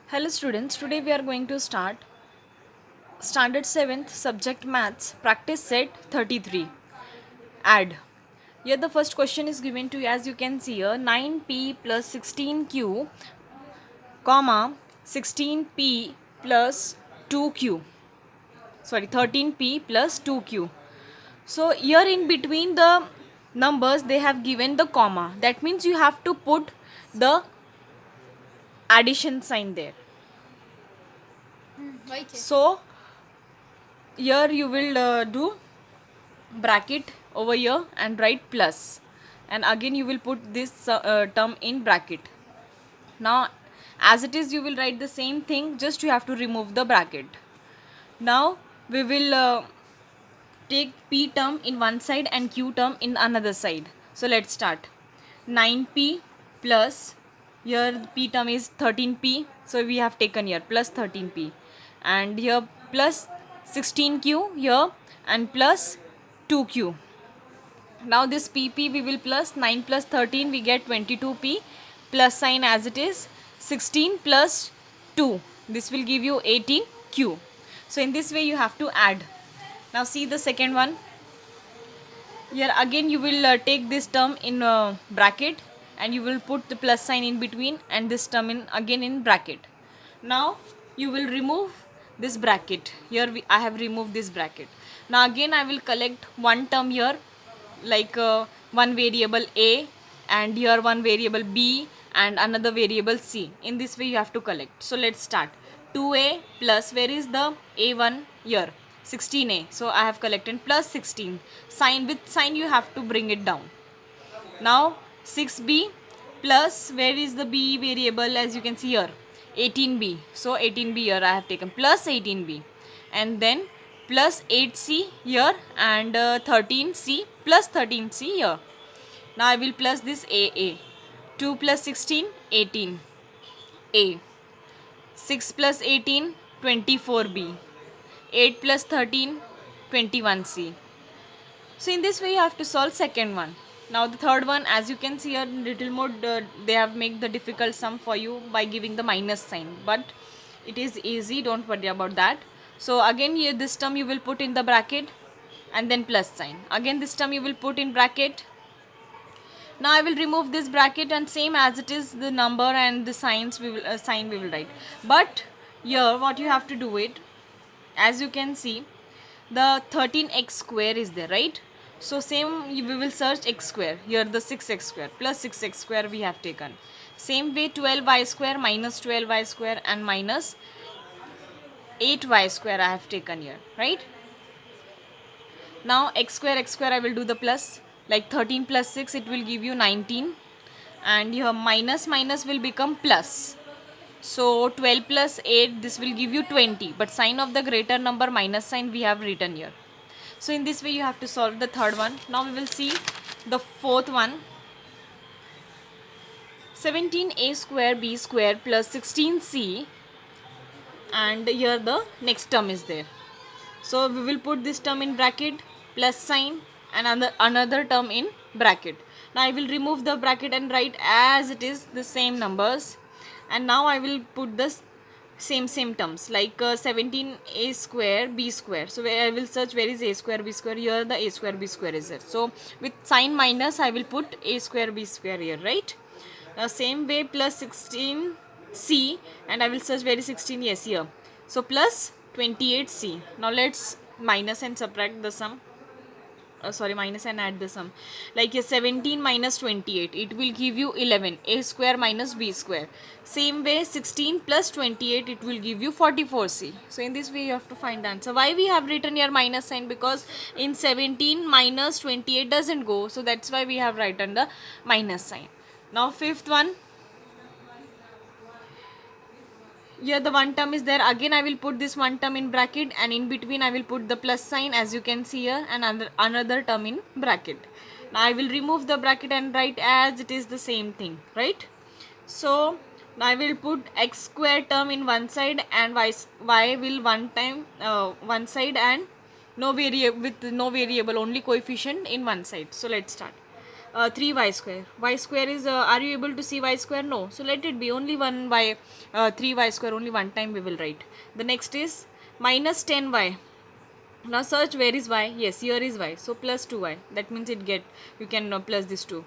Hello students, today we are going to start standard 7th subject maths practice set 33 add. Here the first question is given to you as you can see here 9p plus 16q comma 16p plus 2q, sorry 13p plus 2q. So here in between the numbers they have given the comma, that means you have to put the addition sign there. So here you will do bracket over here and write plus, and again you will put this term in bracket. Now as it is you will write the same thing, just you have to remove the bracket. Now we will take p term in one side and q term in another side. So let's start. 9p plus, here p term is 13p, so we have taken here plus 13p, and here plus 16q here and plus 2q. Now this pp we will plus 9 plus 13 we get 22p, plus sign as it is 16 plus 2, this will give you 18q. So in this way you have to add. Now see the second one. Here again you will take this term in bracket and you will put the plus sign in between and this term in again in bracket. Now you will remove this bracket. Here I have removed this bracket. Now again I will collect one term here, like one variable a, and here one variable b and another variable c. In this way you have to collect. So let's start. 2a plus, where is the a1 here? 16a. So I have collected plus 16. Sign, with sign you have to bring it down. Now 6b plus, where is the b variable? As you can see here 18b. So 18b here I have taken plus 18b, and then plus 8c here and 13c plus 13c here. Now I will plus this a. 2 plus 16 18 a. 6 plus 18 24b. 8 plus 13 21c. So in this way you have to solve second one. Now the third one, as you can see here, little more they have made the difficult sum for you by giving the minus sign, but it is easy, don't worry about that. So again here this term you will put in the bracket and then plus sign. Again this term you will put in bracket. Now I will remove this bracket and same as it is the number and the signs we will sign we will write. But here what you have to do it, as you can see the 13x square is there, right? So same we will search x square. Here the 6x square plus 6x square we have taken. Same way 12y square minus 12y square and minus 8y square I have taken here, right? Now x square I will do the plus, like 13 plus 6 it will give you 19, and here minus will become plus. So 12 plus 8 this will give you 20, but sign of the greater number minus sign we have written here. So in this way you have to solve the third one. Now we will see the fourth one. 17a square b square plus 16c, and here the next term is there. So we will put this term in bracket, plus sign, and another term in bracket. Now I will remove the bracket and write as it is the same numbers, and now I will put this same terms, like 17a square b square. So where I will search where is a square b square, here the a square b square is there. So with sign minus I will put a square b square here, right? Same way plus 16c, and I will search where is 16, yes here. So plus 28c. Now let's minus and subtract the sum. Minus and add the sum. Like here 17 minus 28, it will give you 11. A square minus b square. Same way 16 plus 28, it will give you 44c. So in this way you have to find the answer. Why we have written here minus sign? Because in 17 minus 28 doesn't go. So that's why we have written the minus sign. Now fifth one. Here the one term is there. Again I will put this one term in bracket, and in between I will put the plus sign, as you can see here, and another term in bracket. Now I will remove the bracket and write as it is the same thing, right? So now I will put x square term in one side and y will one side, and no variable, with no variable, only coefficient in one side. So let's start. 3y square. Y square is, are you able to see y square? No. So let it be only 1 by 3y square, only one time we will write. The next is minus 10y. Now search where is y. Yes, here is y. So plus 2y. That means you can plus this 2.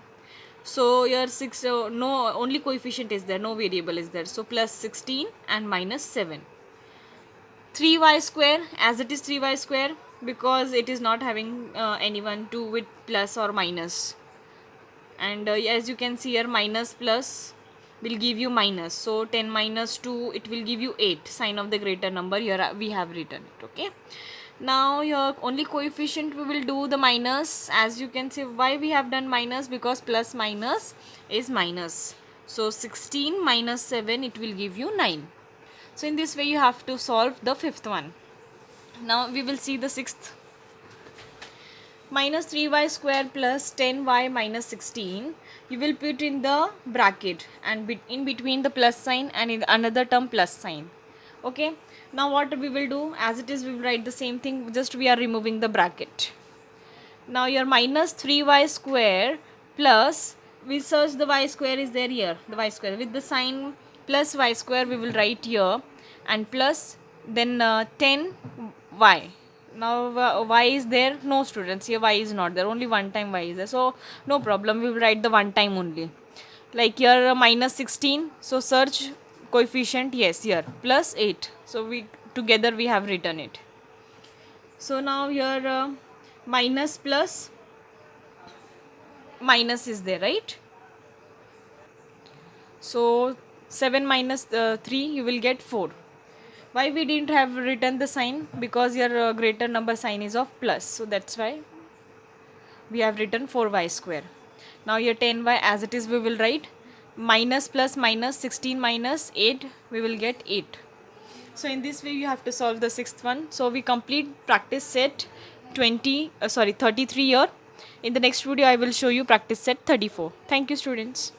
So here 6, no, only coefficient is there, no variable is there. So plus 16 and minus 7. 3y square, as it is 3y square, because it is not having anyone to with plus or minus. And as you can see here, minus plus will give you minus. So 10 minus 2, it will give you 8. Sign of the greater number, here we have written it. Okay. Now your only coefficient we will do the minus. As you can see, why we have done minus, because plus minus is minus. So 16 minus 7, it will give you 9. So in this way you have to solve the fifth one. Now we will see the sixth. Minus 3y square plus 10y minus 16. You will put in the bracket and in between the plus sign and in another term plus sign. Okay. Now what we will do, as it is we will write the same thing, just we are removing the bracket. Now your minus 3y square plus, we search the y square is there here, the y square with the sign plus y square we will write here, and plus then 10y. Now y is there? No students, here y is not there, only one time y is there, so no problem, we will write the one time only. Like here minus 16, so search coefficient, yes, here plus 8, so we together we have written it. So now here minus plus minus is there, right? So 7 minus 3, you will get 4. Why we didn't have written the sign? Because your greater number sign is of plus, so that's why we have written 4y square. Now your 10y, as it is we will write minus plus minus 16 minus 8, we will get 8. So in this way you have to solve the sixth one. So we complete practice set 33 here. In the next video I will show you practice set 34. Thank you students.